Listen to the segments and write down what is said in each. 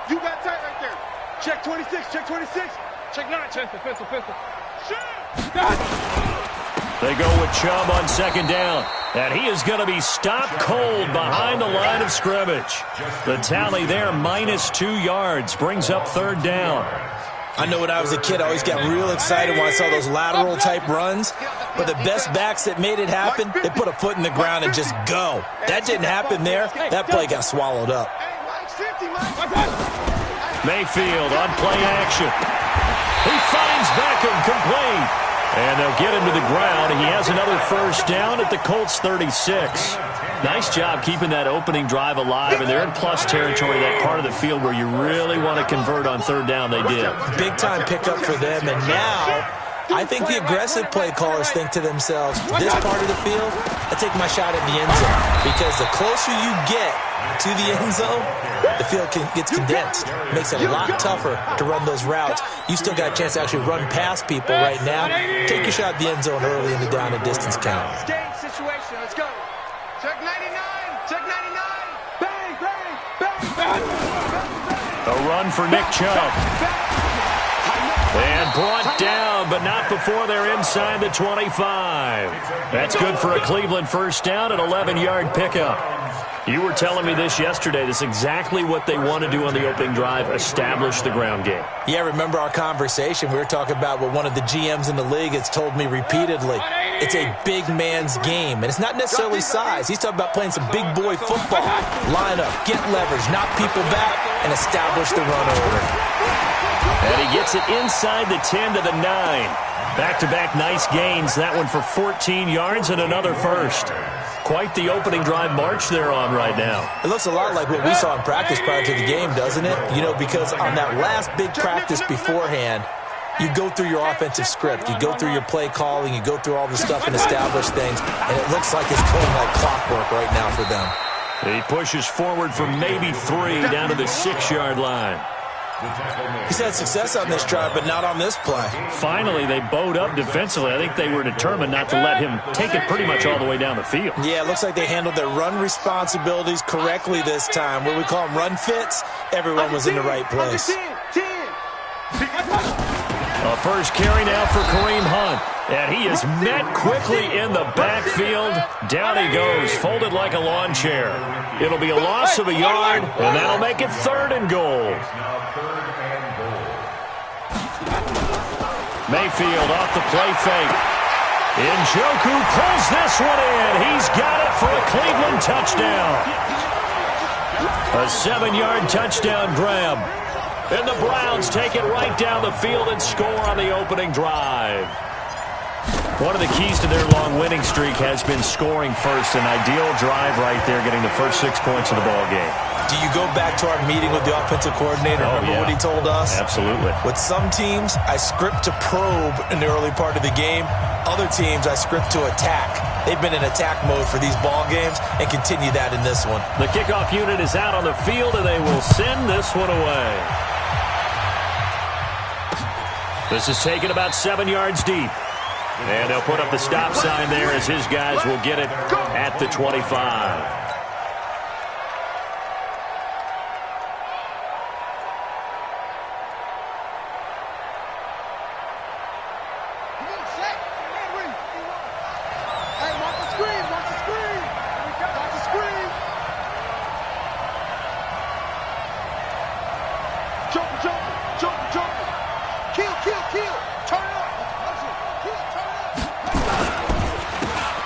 You got tight right there. Check 26, check 26. Check 9, check the pistol. They go with Chubb on second down. And he is going to be stopped cold behind the line of scrimmage. The tally there, -2 yards, brings up third down. I know when I was a kid, I always got real excited when I saw those lateral-type runs. But the best backs that made it happen, they put a foot in the ground and just go. That didn't happen there. That play got swallowed up. Mayfield on play action. He finds Beckham complete. And they'll get him to the ground. He has another first down at the Colts 36. Nice job keeping that opening drive alive, and they're in plus territory, that part of the field where you really want to convert on third down. They did. Big-time pickup for them, and now I think the aggressive play callers think to themselves, this part of the field, I take my shot at the end zone, because the closer you get to the end zone, the field gets condensed. It makes it a lot tougher to run those routes. You still got a chance to actually run past people right now. Take your shot at the end zone early in the down and distance count. Game situation, let's go. Check 99, check 99. Bang, bang, bang, bang. A run for Nick Chubb. And brought down, but not before they're inside the 25. That's good for a Cleveland first down, an 11-yard pickup. You were telling me this yesterday. This is exactly what they want to do on the opening drive, establish the ground game. Yeah, remember our conversation? We were talking about what one of the GMs in the league has told me repeatedly. It's a big man's game, and it's not necessarily size. He's talking about playing some big boy football. Line up, get leverage, knock people back, and establish the run over. And he gets it inside the 10 to the 9. Back-to-back nice gains. That one for 14 yards and another first. Quite the opening drive march they're on right now. It looks a lot like what we saw in practice prior to the game, doesn't it? You know, because on that last big practice beforehand, you go through your offensive script. You go through your play calling. You go through all the stuff and establish things. And it looks like it's going like clockwork right now for them. He pushes forward for maybe 3 down to the 6-yard line. He's had success on this drive, but not on this play. Finally, they bowed up defensively. I think they were determined not to let him take it pretty much all the way down the field. Yeah, it looks like they handled their run responsibilities correctly this time. What we call them run fits, everyone was in the right place. A first carry now for Kareem Hunt. And he is met quickly in the backfield. Down he goes, folded like a lawn chair. It'll be a loss of a yard, and that'll make it 3rd and goal. Mayfield off the play fake. Njoku pulls this one in. He's got it for a Cleveland touchdown. A 7-yard touchdown grab. And the Browns take it right down the field and score on the opening drive. One of the keys to their long winning streak has been scoring first. An ideal drive right there, getting the first 6 points of the ball game. Do you go back to our meeting with the offensive coordinator? Remember what he told us? Absolutely. With some teams, I script to probe in the early part of the game. Other teams, I script to attack. They've been in attack mode for these ball games and continue that in this one. The kickoff unit is out on the field, and they will send this one away. This is taken about 7 yards deep. And they'll put up the stop sign there as his guys will get it at the 25.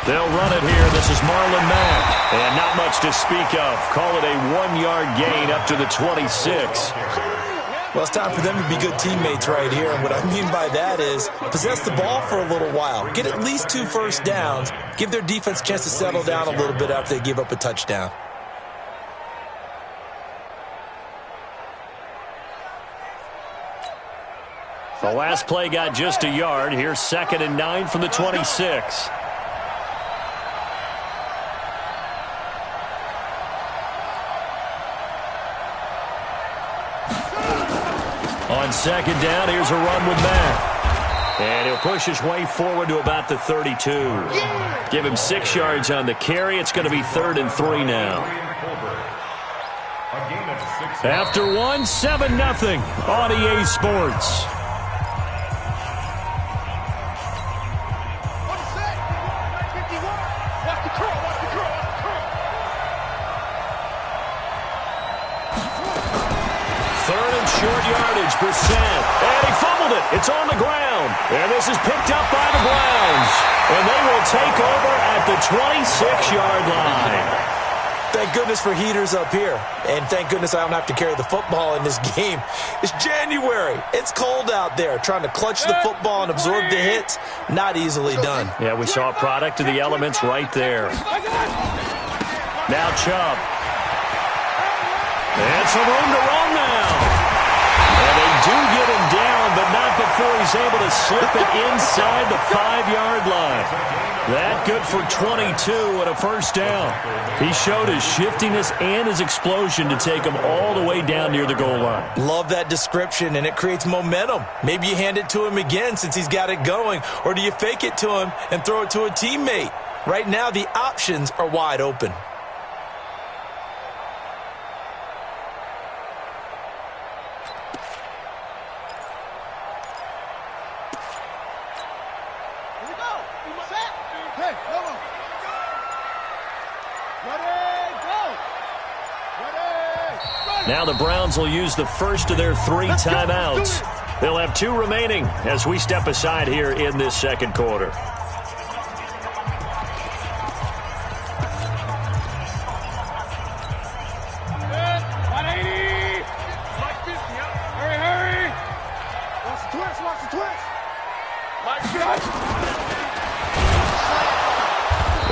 They'll run it here. This is Marlon Mack. And not much to speak of. Call it a 1-yard gain up to the 26. Well, it's time for them to be good teammates right here. And what I mean by that is possess the ball for a little while. Get at least 2 first downs. Give their defense a chance to settle down a little bit after they give up a touchdown. The last play got just a yard. Here's 2nd and 9 from the 26. On 2nd down, here's a run with Mack. And he'll push his way forward to about the 32. Give him 6 yards on the carry. It's going to be 3rd and 3 now. After one, 7-0 on EA Sports. Third and short yardage, Brissett. And he fumbled it. It's on the ground. And this is picked up by the Browns. And they will take over at the 26-yard line. Thank goodness for heaters up here. And thank goodness I don't have to carry the football in this game. It's January. It's cold out there. Trying to clutch the football and absorb the hits, not easily done. Yeah, we saw a product of the elements right there. Now Chubb. And some room to run now. And they do get him down, but not before he's able to slip it inside the 5-yard line. That good for 22 and a first down. He showed his shiftiness and his explosion to take him all the way down near the goal line. Love that description, and it creates momentum. Maybe you hand it to him again since he's got it going, or do you fake it to him and throw it to a teammate? Right now, the options are wide open. Now the Browns will use the first of their 3 timeouts. They'll have 2 remaining as we step aside here in this second quarter.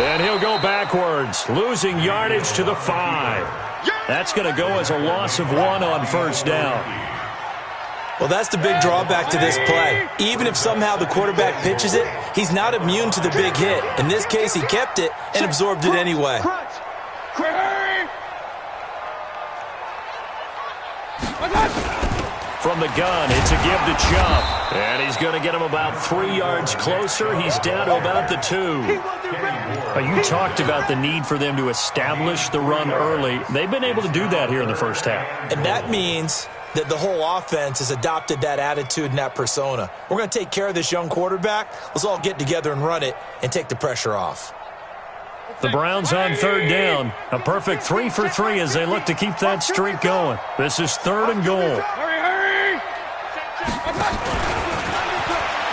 And he'll go backwards, losing yardage to the 5. That's going to go as a loss of 1 on first down. Well, that's the big drawback to this play. Even if somehow the quarterback pitches it, he's not immune to the big hit. In this case, he kept it and absorbed it anyway. From the gun, it's a give to Chubb. And he's going to get him about 3 yards closer. He's down to about the 2. You talked about the need for them to establish the run early. They've been able to do that here in the first half. And that means that the whole offense has adopted that attitude and that persona. We're going to take care of this young quarterback. Let's all get together and run it and take the pressure off. The Browns on third down. A perfect 3 for 3 as they look to keep that streak going. This is 3rd and goal.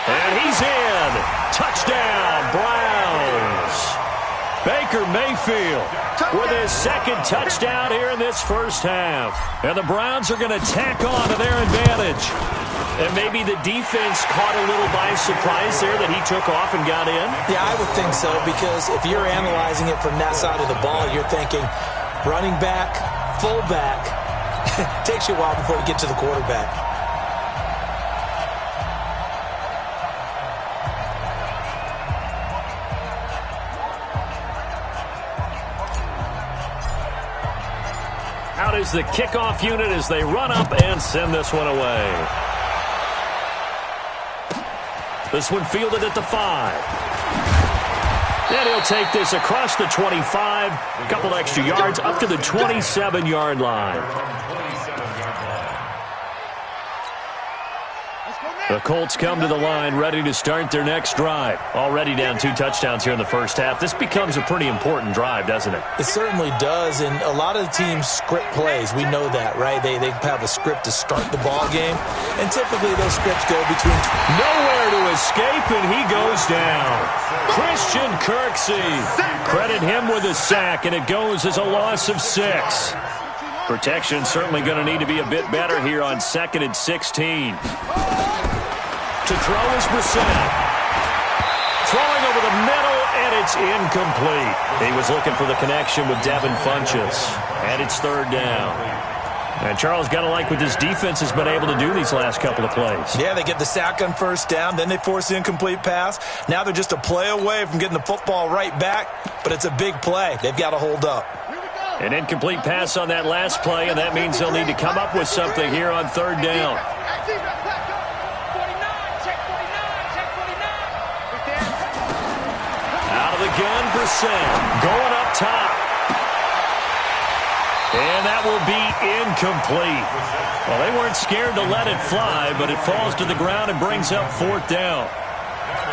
And he's in. Touchdown, Browns. Baker Mayfield with his 2nd touchdown here in this first half. And the Browns are going to tack on to their advantage. And maybe the defense caught a little by surprise there that he took off and got in. Yeah, I would think so, because if you're analyzing it from that side of the ball, you're thinking running back, fullback. Takes you a while before you get to the quarterback. Out is the kickoff unit as they run up and send this one away. This one fielded at the 5. And he'll take this across the 25. A couple extra yards up to the 27-yard line. The Colts come to the line ready to start their next drive. Already down 2 touchdowns here in the first half. This becomes a pretty important drive, doesn't it? It certainly does, and a lot of the teams script plays. We know that, right? They have a script to start the ball game, and typically those scripts go between... Nowhere to escape, and he goes down. Christian Kirksey. Credit him with a sack, and it goes as a loss of 6. Protection certainly going to need to be a bit better here on 2nd and 16. To throw is Brissett. Throwing over the middle, and it's incomplete. He was looking for the connection with Devin Funchess. And it's 3rd down. And Charles, got to like what this defense has been able to do these last couple of plays. Yeah, they get the sack on first down, then they force the incomplete pass. Now they're just a play away from getting the football right back, but it's a big play. They've got to hold up. An incomplete pass on that last play, and that means they'll need to come up with something here on 3rd down. Out of the gun, Brissett going up top. And that will be incomplete. Well, they weren't scared to let it fly, but it falls to the ground and brings up 4th down.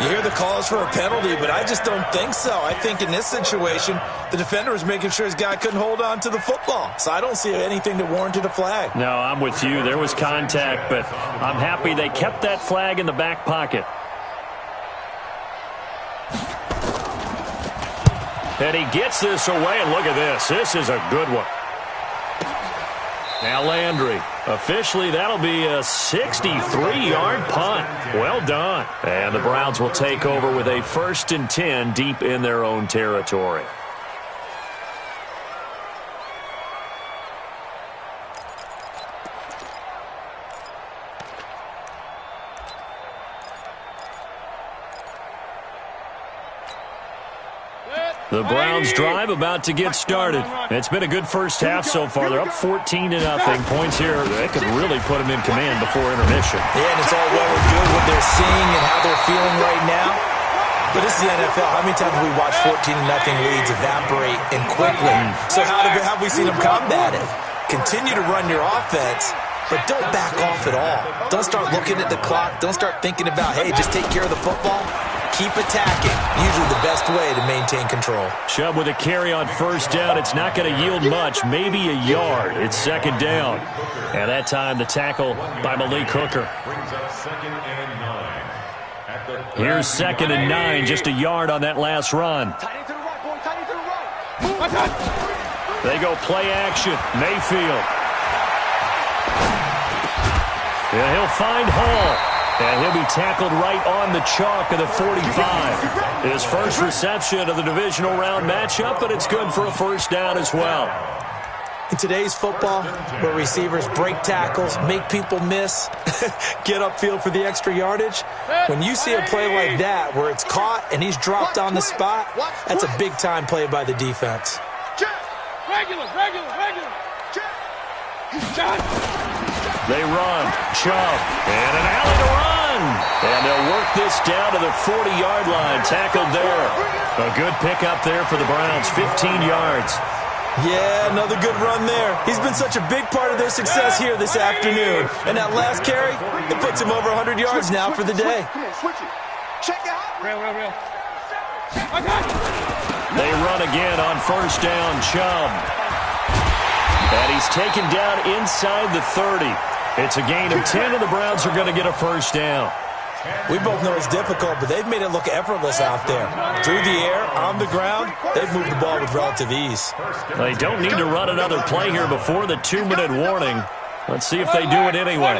You hear the calls for a penalty, but I just don't think so. I think in this situation, the defender was making sure his guy couldn't hold on to the football. So I don't see anything that warranted a flag. No, I'm with you. There was contact, but I'm happy they kept that flag in the back pocket. And he gets this away, and look at this. This is a good one. Now Landry. Officially, that'll be a 63-yard punt. Well done. And the Browns will take over with a 1st and 10 deep in their own territory. The Browns drive about to get started. It's been a good first half so far. They're up 14-0. Points here, they could really put them in command before intermission. Yeah, and it's all well and good what they're seeing and how they're feeling right now. But this is the NFL. How many times have we watched 14-0 leads evaporate and quickly? So how have we seen them combat it? Continue to run your offense, but don't back off at all. Don't start looking at the clock. Don't start thinking about, hey, just take care of the football. Keep attacking. Usually the best way to maintain control. Chubb with a carry on 1st down. It's not going to yield much, maybe a yard. It's 2nd down. And that time the tackle by Malik Hooker. Here's 2nd and 9, just a yard on that last run. They go play action. Mayfield. And he'll find Hall. And he'll be tackled right on the chalk of the 45. His first reception of the divisional round matchup, but it's good for a 1st down as well. In today's football, where receivers break tackles, make people miss, get upfield for the extra yardage, when you see a play like that where it's caught and he's dropped on the spot, that's a big-time play by the defense. Regular. They run. Chubb. And an alley to run. And they'll work this down to the 40-yard line. Tackled there. A good pickup there for the Browns. 15 yards. Yeah, another good run there. He's been such a big part of their success here this afternoon. And that last carry, it puts him over 100 yards now for the day. Check out. Real. They run again on 1st down. Chubb. And he's taken down inside the 30. It's a gain of 10, and the Browns are going to get a 1st down. We both know it's difficult, but they've made it look effortless out there. Through the air, on the ground, they've moved the ball with relative ease. They don't need to run another play here before the 2-minute warning. Let's see if they do it anyway.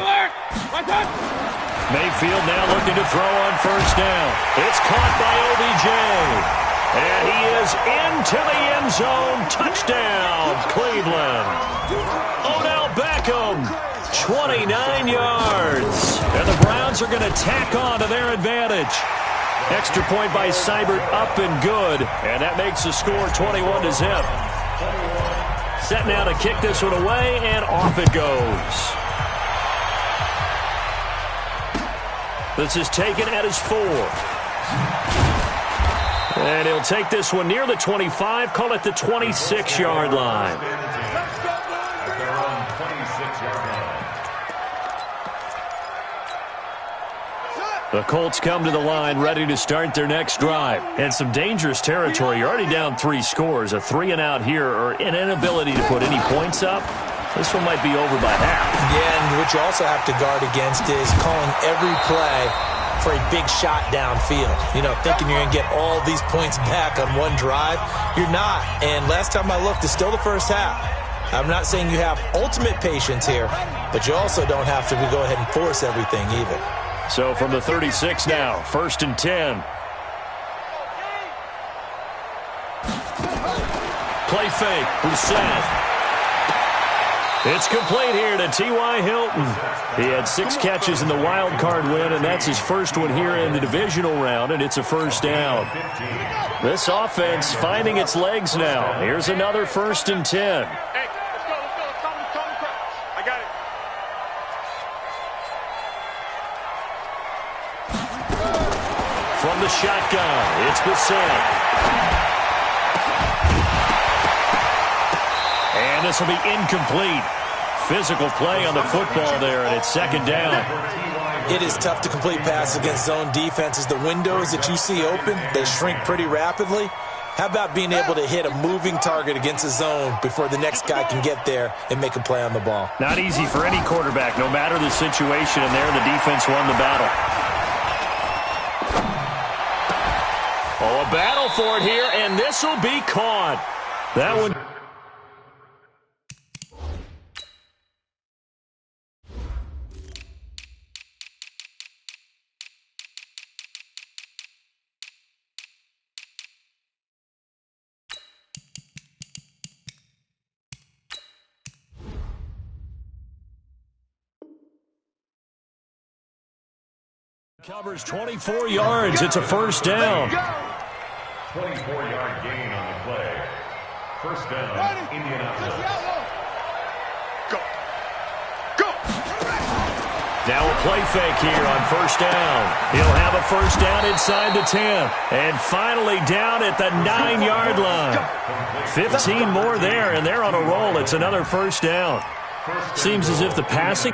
Mayfield now looking to throw on 1st down. It's caught by OBJ. And he is into the end zone. Touchdown, Cleveland. Odell Beckham, 29 yards. And the Browns are going to tack on to their advantage. Extra point by Seibert, up and good. And that makes the score 21-0. Set now to kick this one away, and off it goes. This is taken at his 4. And he'll take this one near the 25, call it the 26-yard line. The Colts come to the line ready to start their next drive. And some dangerous territory. You're already down 3 scores. A 3-and-out here, or an inability to put any points up. This one might be over by half. Yeah, and what you also have to guard against is calling every play for a big shot downfield. You know, thinking you're going to get all these points back on one drive. You're not. And last time I looked, it's still the first half. I'm not saying you have ultimate patience here, but you also don't have to go ahead and force everything either. So from the 36 now, 1st and 10. Play fake, Brissett. It's complete here to T.Y. Hilton. He had 6 catches in the wild card win, and that's his first one here in the divisional round, and it's a 1st down. This offense finding its legs now. Here's another 1st and 10. Hey, let's go. I got it. From the shotgun, it's Brissett. And this will be incomplete. Physical play on the football there, and it's second down. It is tough to complete passes against zone defenses. The windows that you see open, they shrink pretty rapidly. How about being able to hit a moving target against a zone before the next guy can get there and make a play on the ball? Not easy for any quarterback, no matter the situation, and there the defense won the battle. Oh, a battle for it here, and this will be caught. That one. Covers 24 yards. It's a first down. 24-yard gain on the play. First down, Indianapolis. Go. Go. Now a play fake here on first down. He'll have a first down inside the 10. And finally down at the 9-yard line. 15 more there, and they're on a roll. It's another first down. Seems as if the passing...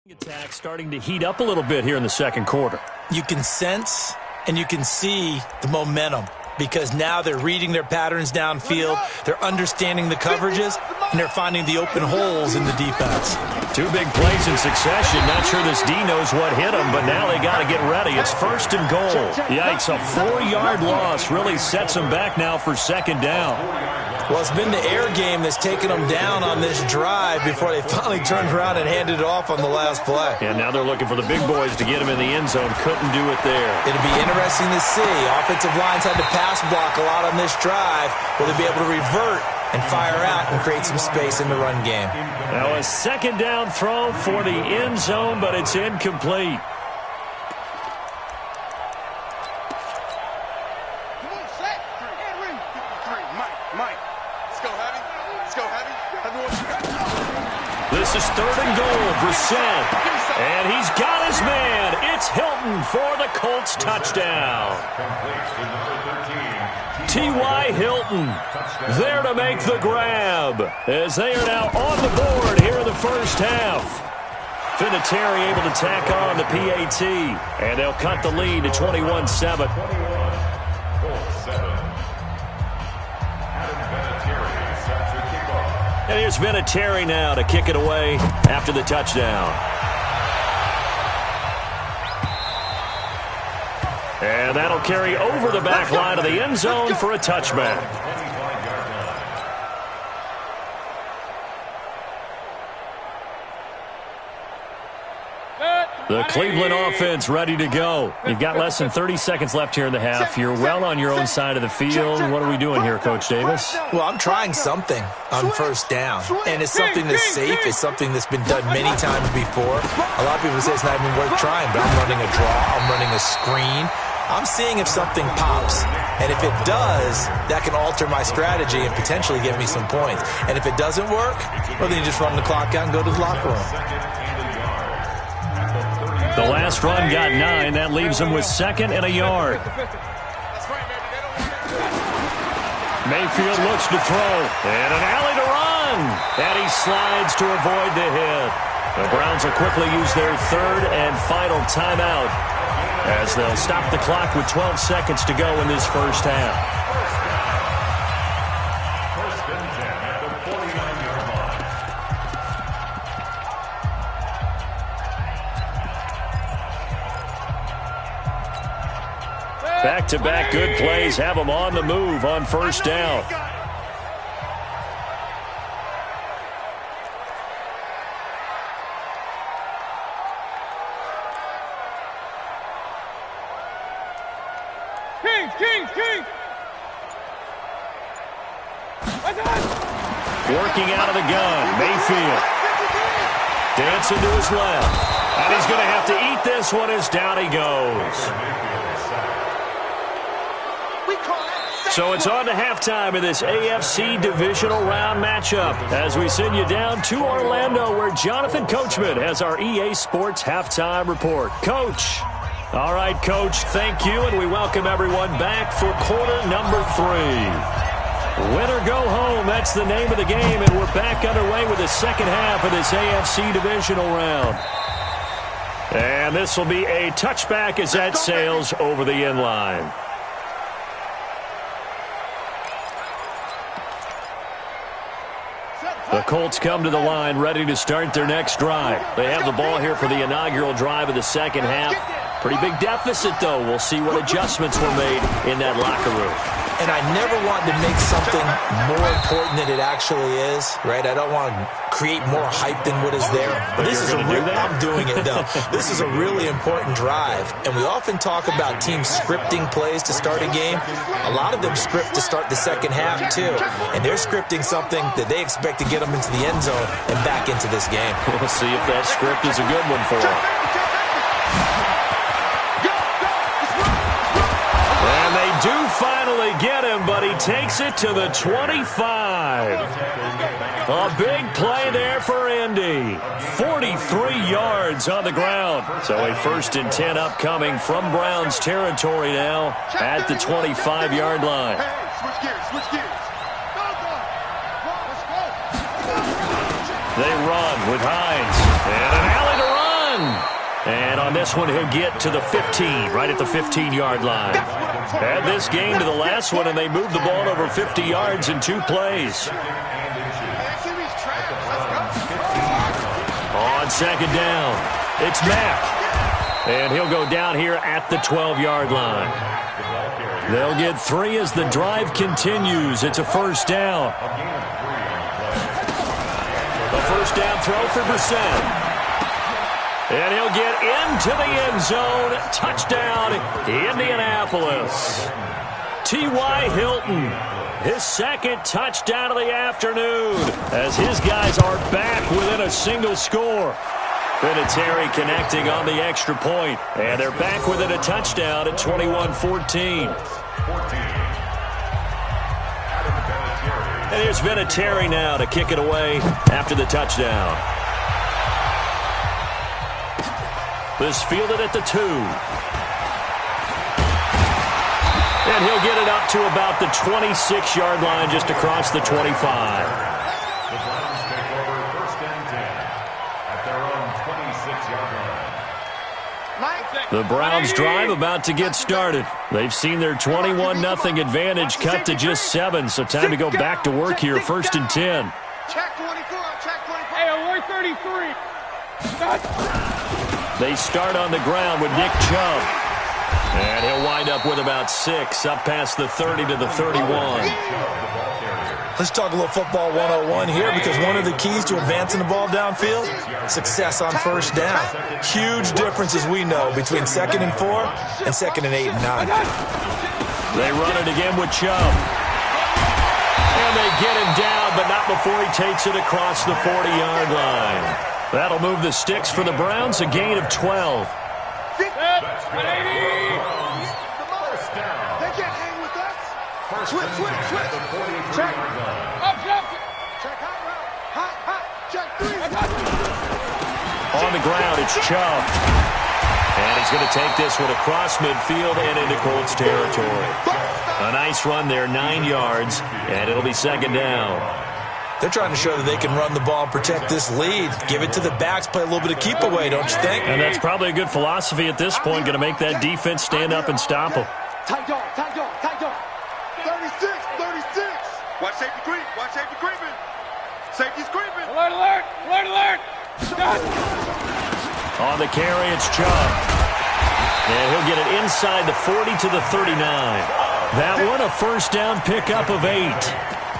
attack starting to heat up a little bit here in the second quarter. You can sense and you can see the momentum because now they're reading their patterns downfield, they're understanding the coverages, and they're finding the open holes in the defense. Two big plays in succession. Not sure this D knows what hit them, but now they got to get ready. It's first and goal. Yikes, a 4-yard loss really sets them back now for second down. Well, it's been the air game that's taken them down on this drive before they finally turned around and handed it off on the last play. And now they're looking for the big boys to get them in the end zone. Couldn't do it there. It'll be interesting to see. Offensive lines had to pass block a lot on this drive. Will they be able to revert and fire out and create some space in the run game? Now a second down throw for the end zone, but it's incomplete. This is third and goal. Brissett. And he's got his man. It's Hilton for the Colts touchdown. T.Y. Hilton there to make the grab as they are now on the board here in the first half. Vinatieri able to tack on the PAT, and they'll cut the lead to 21-7. And here's Vinatieri now to kick it away after the touchdown. And that'll carry over the back line of the end zone for a touchback. The Cleveland offense ready to go. You've got less than 30 seconds left here in the half. You're well on your own side of the field. What are we doing here, Coach Davis? Well, I'm trying something on first down, and it's something that's safe. It's something that's been done many times before. A lot of people say it's not even worth trying, but I'm running a draw. I'm running a screen. I'm seeing if something pops, and if it does, that can alter my strategy and potentially get me some points. And if it doesn't work, well, then you just run the clock out and go to the locker room. The last run got 9. That leaves them with second and a yard. Mayfield looks to throw. And an alley to run. And he slides to avoid the hit. The Browns will quickly use their third and final timeout as they'll stop the clock with 12 seconds to go in this first half. First and 10 at the 49-yard line. Back-to-back good plays have them on the move on first down. Working out of the gun, Mayfield. Dancing to his left. And he's going to have to eat this one as down he goes. So it's on to halftime of this AFC divisional round matchup as we send you down to Orlando where Jonathan Coachman has our EA Sports halftime report. Coach. All right, Coach, thank you, and we welcome everyone back for quarter number 3. Win or go home, that's the name of the game, and we're back underway with the second half of this AFC divisional round. And this will be a touchback as that sails over the end line. The Colts come to the line ready to start their next drive. They have the ball here for the inaugural drive of the second half. Pretty big deficit, though. We'll see what adjustments were made in that locker room. And I never want to make something more important than it actually is, right? I don't want to create more hype than what is there. But this is I'm doing it, though. This is a really important drive. And we often talk about teams scripting plays to start a game. A lot of them script to start the second half, too. And they're scripting something that they expect to get them into the end zone and back into this game. We'll see if that script is a good one for them. And they do finally get him, but he takes it to the 25. A big play there for Indy. 43 yards on the ground. So a 1st and 10 upcoming from Browns territory now at the 25-yard line. Switch gears. They run with Hines. And an alley to run. And on this one, he'll get to the 15, right at the 15-yard line. Add this game to the last one, and they moved the ball over 50 yards in 2 plays. On second down, it's Mack. And he'll go down here at the 12-yard line. They'll get 3 as the drive continues. It's a first down. The first down throw for Brissett. And he'll get into the end zone. Touchdown, Indianapolis. T.Y. Hilton, his 2nd touchdown of the afternoon as his guys are back within a single score. Vinatieri connecting on the extra point. And they're back within a touchdown at 21-14. And here's Vinatieri now to kick it away after the touchdown. This fielded at the 2. And he'll get it up to about the 26-yard line just across the 25. The Browns take over 1st and 10 at their own 26-yard line. The Browns drive about to get started. They've seen their 21-0 advantage cut to just 7, so time to go back to work here, 1st and 10. Check 24, check 24. Hey, we're 33. They start on the ground with Nick Chubb. And he'll wind up with about 6, up past the 30 to the 31. Let's talk a little football 101 here because one of the keys to advancing the ball downfield, success on first down. Huge difference, as we know, between 2nd and 4 and 2nd and 8 and 9. They run it again with Chubb. And they get him down, but not before he takes it across the 40-yard line. That'll move the sticks for the Browns, a gain of 12. They can't hang with us. Switch. Check. Up. Check hot. Check 3. On the ground, it's Chubb. And he's going to take this one across midfield and into Colts territory. A nice run there, 9 yards, and it'll be 2nd down. They're trying to show that they can run the ball and protect this lead. Give it to the backs, play a little bit of keep away, don't you think? And that's probably a good philosophy at this point, going to make that defense stand up and stop them. Tight dog. 36. Watch safety creeping. Safety's creeping. Alert. On the carry, it's Chubb. And he'll get it inside the 40 to the 39. That one, a first down pickup of 8.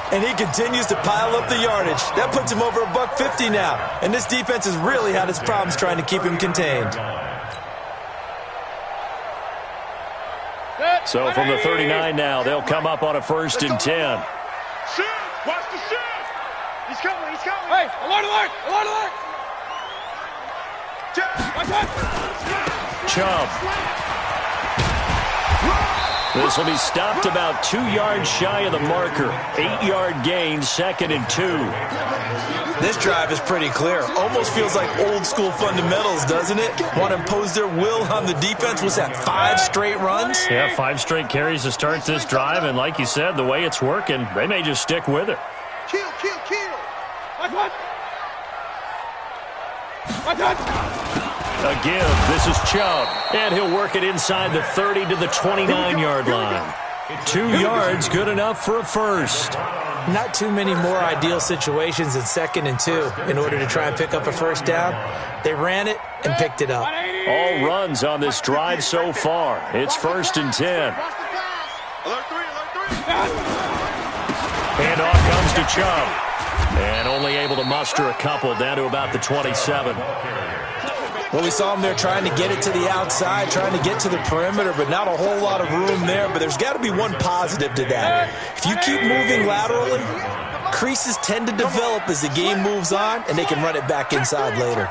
And he continues to pile up the yardage. That puts him over $150 now. And this defense has really had its problems trying to keep him contained. So from the 39 now, they'll come up on a 1st and 10. Watch the shift. He's coming. He's coming. Hey, alert, alert, alert, alert. Watch out. Chubb. This will be stopped about 2 yards shy of the marker. 8-yard gain, 2nd and 2. This drive is pretty clear. Almost feels like old school fundamentals, doesn't it? Want to impose their will on the defense. Was that 5 straight runs? Yeah, 5 straight carries to start this drive. And like you said, the way it's working, they may just stick with it. Kill. What? A give. This is Chubb. And he'll work it inside the 30 to the 29-yard line. 2 yards, good enough for a first. Not too many more ideal situations in 2nd and 2 in order to try and pick up a first down. They ran it and picked it up. All runs on this drive so far. It's 1st and 10. Alert 3. And off comes to Chubb. And only able to muster a couple down to about the 27. Well, we saw him there trying to get it to the outside, trying to get to the perimeter, but not a whole lot of room there. But there's got to be one positive to that. If you keep moving laterally, creases tend to develop as the game moves on, and they can run it back inside later.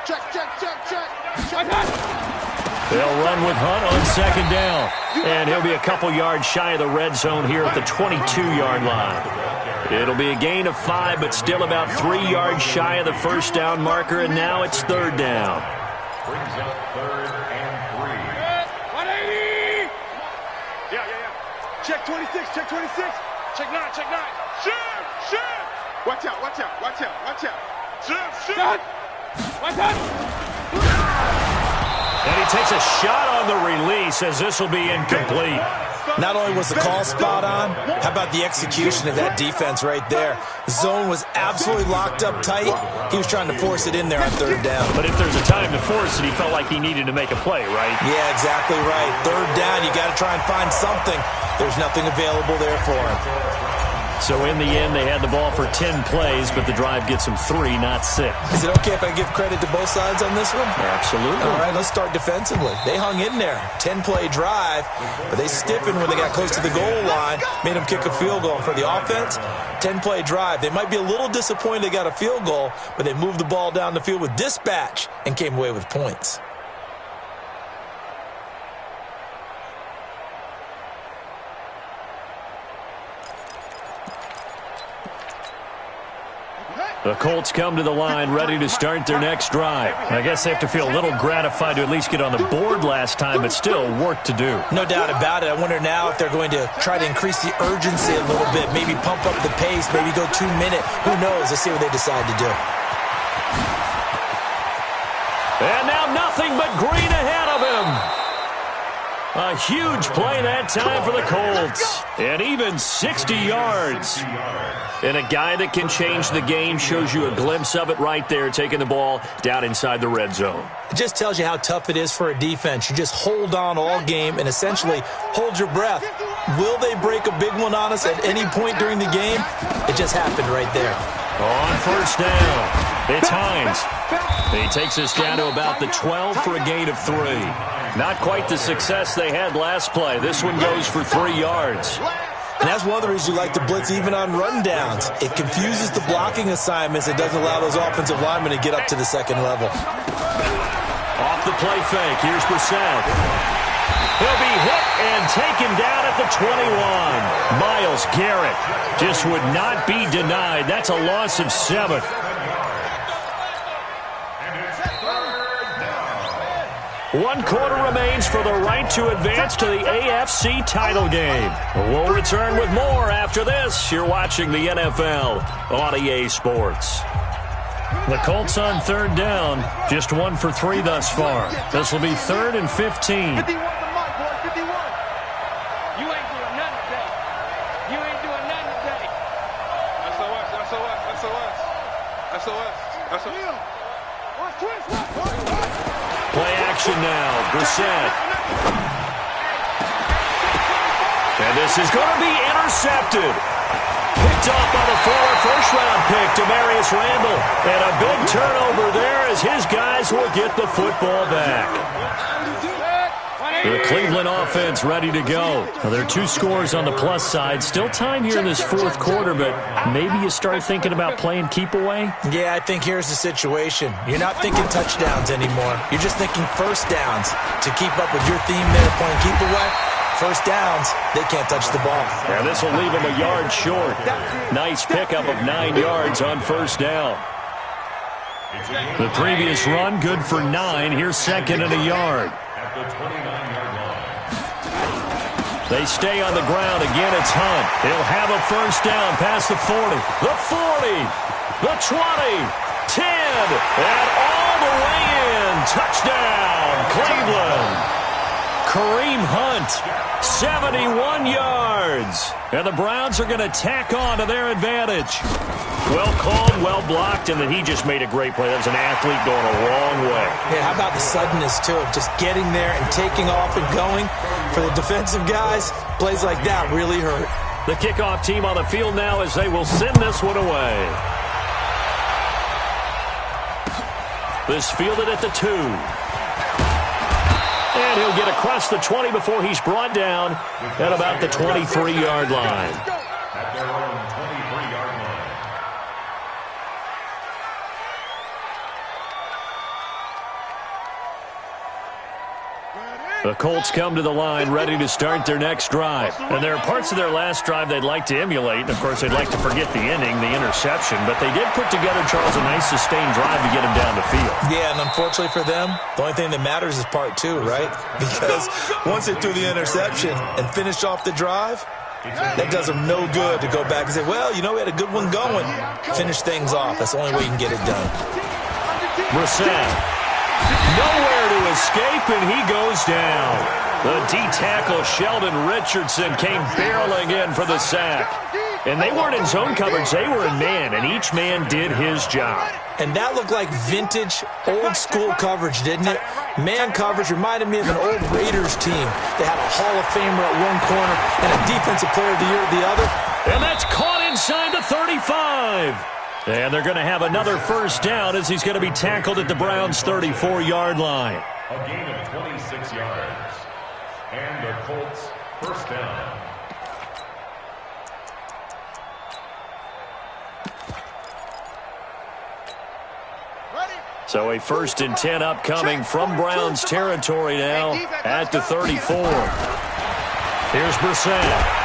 Check. They'll run with Hunt on 2nd down. And he'll be a couple yards shy of the red zone here at the 22-yard line. It'll be a gain of 5, but still about 3 yards shy of the first down marker, and now it's 3rd down. Brings up 3rd and 3. 180! Yeah. Check 26. Check 9. Shift! Watch out. Shift! Watch out! And he takes a shot on the release as this will be incomplete. Not only was the call spot on, how about the execution of that defense right there? Zone was absolutely locked up tight. He was trying to force it in there on 3rd down. But if there's a time to force it, he felt like he needed to make a play, right? Yeah, exactly right. 3rd down, you got to try and find something. There's nothing available there for him. So in the end, they had the ball for 10 plays, but the drive gets them 3, not 6. Is it okay if I give credit to both sides on this one? Absolutely. All right, let's start defensively. They hung in there. 10-play drive, but they stiffened when they got close to the goal line, made them kick a field goal. And for the offense, 10-play drive. They might be a little disappointed they got a field goal, but they moved the ball down the field with dispatch and came away with points. The Colts come to the line ready to start their next drive. I guess they have to feel a little gratified to at least get on the board last time, but still work to do. No doubt about it. I wonder now if they're going to try to increase the urgency a little bit, maybe pump up the pace, maybe go 2-minute. Who knows? Let's see what they decide to do. And now nothing but green ahead of him. A huge play that time for the Colts. And even 60 yards. And a guy that can change the game shows you a glimpse of it right there, taking the ball down inside the red zone. It just tells you how tough it is for a defense. You just hold on all game and essentially hold your breath. Will they break a big one on us at any point during the game? It just happened right there. On 1st down, it's Hines. He takes us down to about the 12 for a gain of 3. Not quite the success they had last play. This one goes for 3 yards. And that's one of the reasons you like to blitz even on rundowns. It confuses the blocking assignments. It doesn't allow those offensive linemen to get up to the 2nd level. Off the play fake, here's Brissett. He'll be hit and taken down at the 21. Myles Garrett just would not be denied. That's a loss of 7. One quarter remains for the right to advance to the AFC title game. We'll return with more after this. You're watching the NFL on EA Sports. The Colts on 3rd down, just 1 for 3 thus far. This will be 3rd and 15. 51 to Mike, boy, 51. You ain't doing nothing today. You ain't doing nothing today. SOS. Play action now, Brissett. And this is going to be intercepted. Picked off by the former first-round pick, Demarius Randall. And a big turnover there as his guys will get the football back. The Cleveland offense ready to go. Now, there are 2 scores on the plus side. Still time here in this fourth quarter, but maybe you start thinking about playing keep away? Yeah, I think here's the situation. You're not thinking touchdowns anymore. You're just thinking first downs. To keep up with your theme there, playing keep away, first downs, they can't touch the ball. Yeah, this will leave them a yard short. Nice pickup of 9 yards on first down. The previous run, good for 9. Here's second and a yard. At the 29-yard line. They stay on the ground. Again, it's Hunt. He'll have a first down past the 40. The 40. The 20. 10. And all the way in. Touchdown, Cleveland. Kareem Hunt, 71 yards. And the Browns are going to tack on to their advantage. Well called, well blocked, and then he just made a great play. That was an athlete going a long way. Yeah, how about the suddenness, too, of just getting there and taking off and going? For the defensive guys, plays like that really hurt. The kickoff team on the field now as they will send this one away. This fielded at the 2. And he'll get across the 20 before he's brought down at about the 23-yard line. At their own 23-yard line. The Colts come to the line ready to start their next drive. And there are parts of their last drive they'd like to emulate. And, of course, they'd like to forget the ending, the interception. But they did put together, Charles, a nice sustained drive to get him down the field. Yeah, and unfortunately for them, the only thing that matters is part 2, right? Because once they threw the interception and finished off the drive, that does them no good to go back and say, well, you know, we had a good one going. Finish things off. That's the only way you can get it done. Brissett. Nowhere to escape, and he goes down. The D-tackle, Sheldon Richardson, came barreling in for the sack. And they weren't in zone coverage. They were in man, and each man did his job. And that looked like vintage, old-school coverage, didn't it? Man coverage reminded me of an old Raiders team. They had a Hall of Famer at one corner and a Defensive Player of the Year at the other. And that's caught inside the 35. And they're going to have another first down as he's going to be tackled at the Browns' 34-yard line. A gain of 26 yards. And the Colts first down. So a 1st and 10 upcoming from Browns territory now at the 34. Here's Brissett.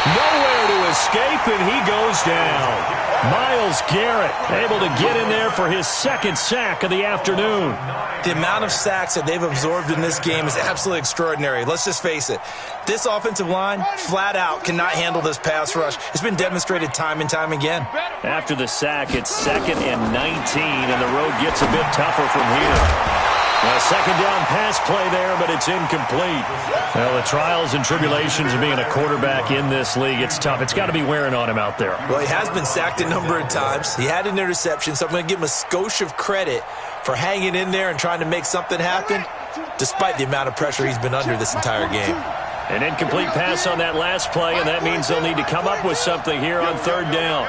Nowhere to escape, and he goes down. Myles Garrett able to get in there for his 2nd sack of the afternoon. The amount of sacks that they've absorbed in this game is absolutely extraordinary. Let's just face it. This offensive line, flat out, cannot handle this pass rush. It's been demonstrated time and time again. After the sack, it's 2nd and 19, and the road gets a bit tougher from here. A second down pass play there, but it's incomplete. Well, the trials and tribulations of being a quarterback in this league, it's tough. It's got to be wearing on him out there. Well, he has been sacked a number of times. He had an interception, so I'm going to give him a skosh of credit for hanging in there and trying to make something happen, despite the amount of pressure he's been under this entire game. An incomplete pass on that last play, and that means they'll need to come up with something here on 3rd down.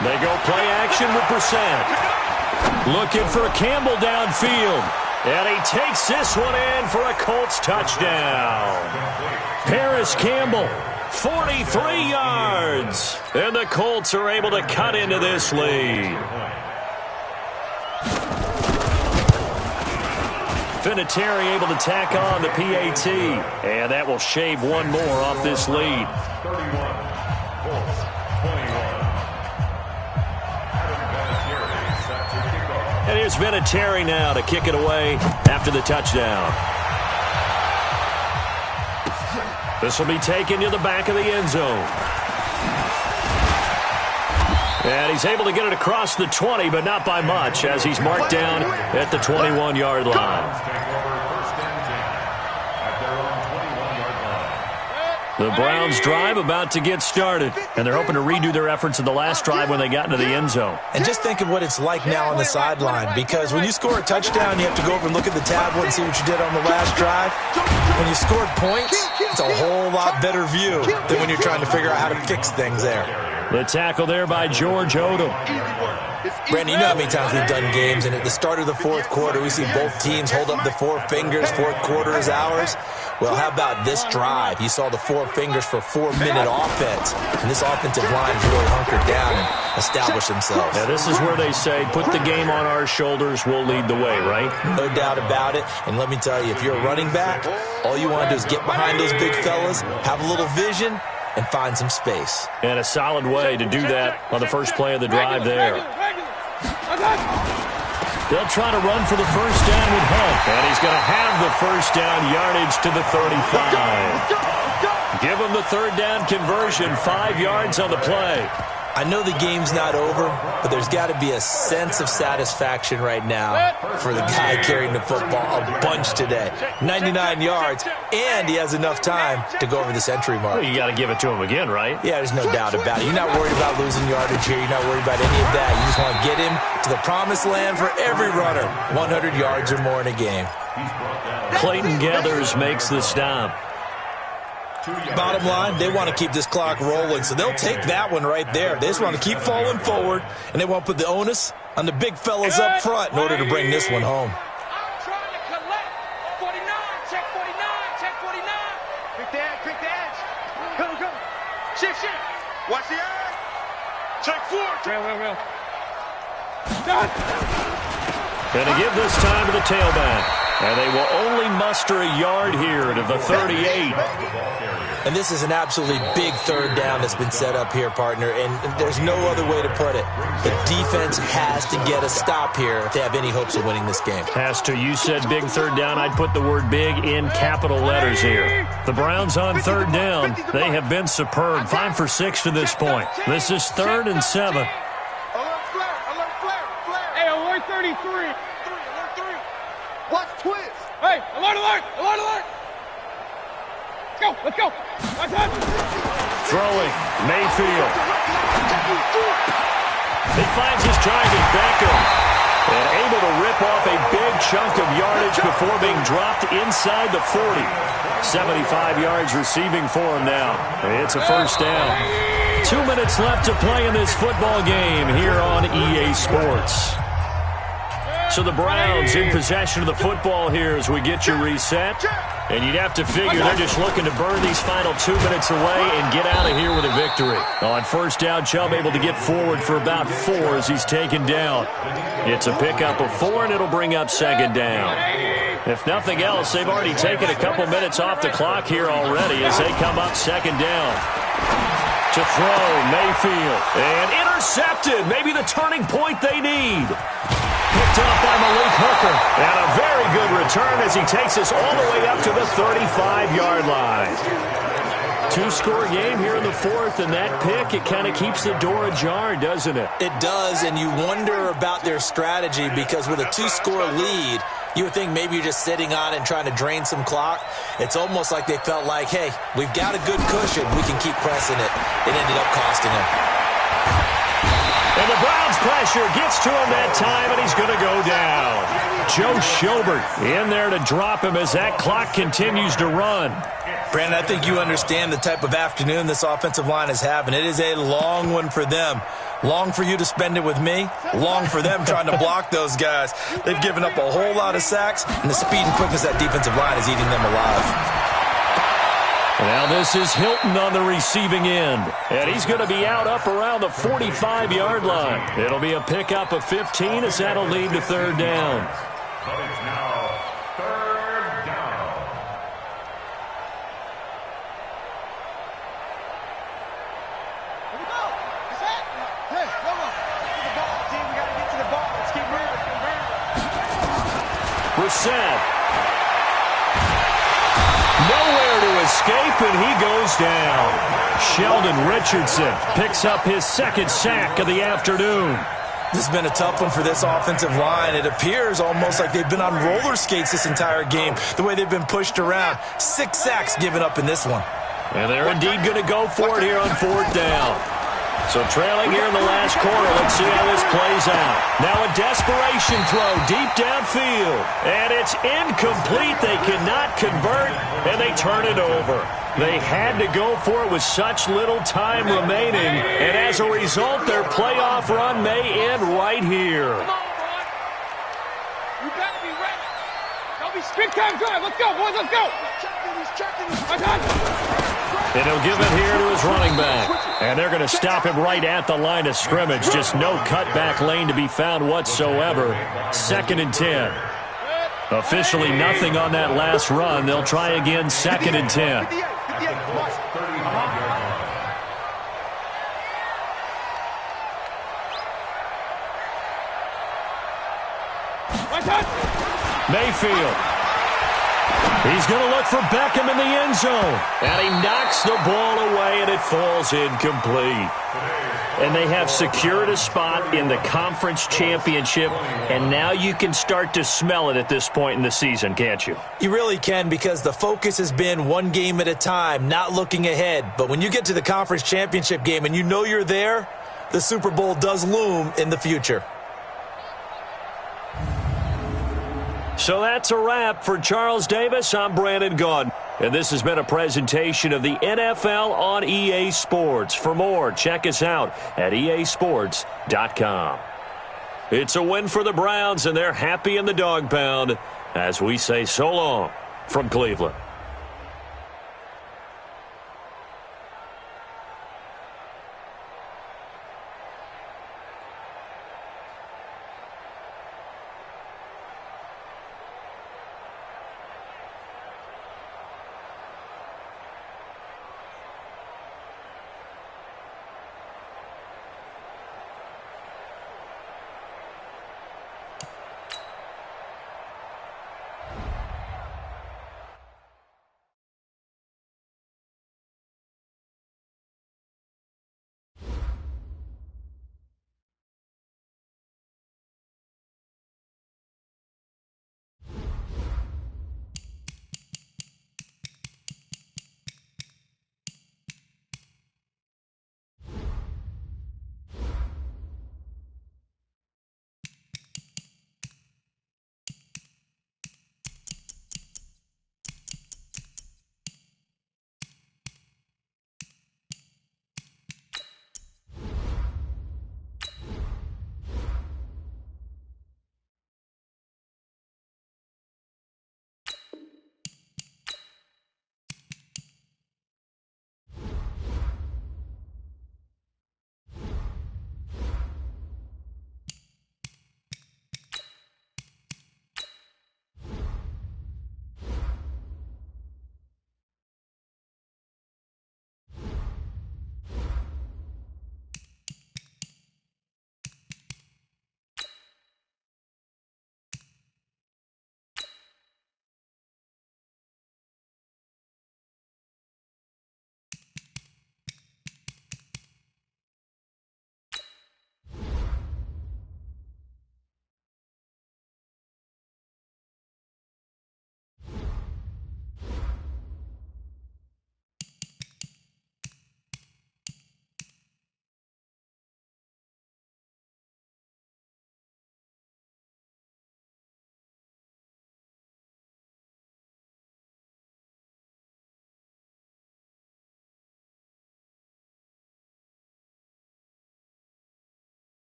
They go play action with Brissett. Looking for Campbell downfield. And he takes this one in for a Colts touchdown. Paris Campbell, 43 yards. And the Colts are able to cut into this lead. Vinatieri able to tack on the PAT. And that will shave one more off this lead. 31, Colts, 21. And here's Vinatieri now to kick it away after the touchdown. This will be taken to the back of the end zone. And he's able to get it across the 20, but not by much, as he's marked down at the 21-yard line. The Browns drive about to get started, and they're hoping to redo their efforts in the last drive when they got into the end zone. And just think of what it's like now on the sideline, because when you score a touchdown, you have to go over and look at the tablet and see what you did on the last drive. When you scored points, it's a whole lot better view than when you're trying to figure out how to fix things there. The tackle there by George Odom. Brandon, you know how many times we've done games, and at the start of the fourth quarter, we see both teams hold up the four fingers, fourth quarter is ours. Well, how about this drive? You saw the four fingers for 4-minute offense, and this offensive line has really hunkered down and established themselves. Now, this is where they say, put the game on our shoulders, we'll lead the way, right? No doubt about it, and let me tell you, if you're a running back, all you want to do is get behind those big fellas, have a little vision, and find some space. And a solid way to do that on the first play of the drive there. They'll try to run for the first down with Hunt, and he's going to have the first down yardage to the 35. Give him the third down conversion, 5 yards on the play. I know the game's not over, but there's got to be a sense of satisfaction right now for the guy carrying the football a bunch today. 99 yards, and he has enough time to go over the century mark. Well, you got to give it to him again, right? Yeah, there's no doubt about it. You're not worried about losing yardage here. You're not worried about any of that. You just want to get him to the promised land for every runner. 100 yards or more in a game. Clayton Gathers makes the stop. Bottom line, they want to keep this clock rolling, so they'll take that one right there. They just want to keep falling forward, and they want to put the onus on the big fellas up front in order to bring this one home. I'm trying to collect. 49, check 49, check 49. Quick the edge. Come. Shift. Watch the edge. Check 4. Real. Going to give this time to the tailback. And they will only muster a yard here to the 38. And this is an absolutely big third down that's been set up here, partner, and there's no other way to put it. The defense has to get a stop here if they have any hopes of winning this game. Has to. You said big third down. I'd put the word big in capital letters here. The Browns on third down. They have been superb. 5 for 6 to this point. This is 3rd and 7. Alert flare. Hey, alert 33. Alert 3. Watch twist. Hey, alert. Let's go. Throwing, Mayfield. He finds his target, Beckham. And able to rip off a big chunk of yardage before being dropped inside the 40. 75 yards receiving for him now. It's a first down. 2 minutes left to play in this football game here on EA Sports. So the Browns in possession of the football here as we get you reset. And you'd have to figure they're just looking to burn these final 2 minutes away and get out of here with a victory. On first down, Chubb able to get forward for about 4 as he's taken down. It's a pickup of 4, and it'll bring up second down. If nothing else, they've already taken a couple minutes off the clock here already as they come up second down. To throw, Mayfield. And intercepted. Maybe the turning point they need. Picked up by Malik Hooker. And a very good return as he takes us all the way up to the 35-yard line. 2-score game here in the 4th, and that pick, it kind of keeps the door ajar, doesn't it? It does, and you wonder about their strategy because with a 2-score lead, you would think maybe you're just sitting on it and trying to drain some clock. It's almost like they felt like, hey, we've got a good cushion. We can keep pressing it. It ended up costing them. And the Browns pressure gets to him that time, and he's going to go down. Joe Schobert in there to drop him as that clock continues to run. Brandon, I think you understand the type of afternoon this offensive line is having. It is a long one for them. Long for you to spend it with me. Long for them trying to block those guys. They've given up a whole lot of sacks, and the speed and quickness of that defensive line is eating them alive. Now this is Hilton on the receiving end. And he's going to be out up around the 45-yard line. It'll be a pickup of 15 as that'll lead to third down. But it's now third down. Here we go. Is that? Hey, come on. Get the ball, team. We got to get to the ball. Let's keep moving. Brissett. Nowhere to escape, and he goes down. Sheldon Richardson picks up his second sack of the afternoon. This has been a tough one for this offensive line. It appears almost like they've been on roller skates this entire game, the way they've been pushed around. 6 sacks given up in this one. And they're indeed going to go for it here on fourth down. So trailing here in the last quarter, let's see how this plays out. Now a desperation throw deep downfield. And it's incomplete. They cannot convert, and they turn it over. They had to go for it with such little time remaining, and as a result, their playoff run may end right here. Come on, boy. You better be ready. Don't be big time drive. Let's go, boys. Let's go. And he'll give it here to his running back. And they're going to stop him right at the line of scrimmage. Just no cutback lane to be found whatsoever. 2nd and 10. Officially nothing on that last run. They'll try again, 2nd and 10. Mayfield. He's going to look for Beckham in the end zone. And he knocks the ball away, and it falls incomplete. And they have secured a spot in the conference championship, and now you can start to smell it at this point in the season, can't you? You really can, because the focus has been one game at a time, not looking ahead. But when you get to the conference championship game and you know you're there, the Super Bowl does loom in the future. So that's a wrap for Charles Davis. I'm Brandon Gaudin. And this has been a presentation of the NFL on EA Sports. For more, check us out at easports.com. It's a win for the Browns, and they're happy in the dog pound as we say so long from Cleveland.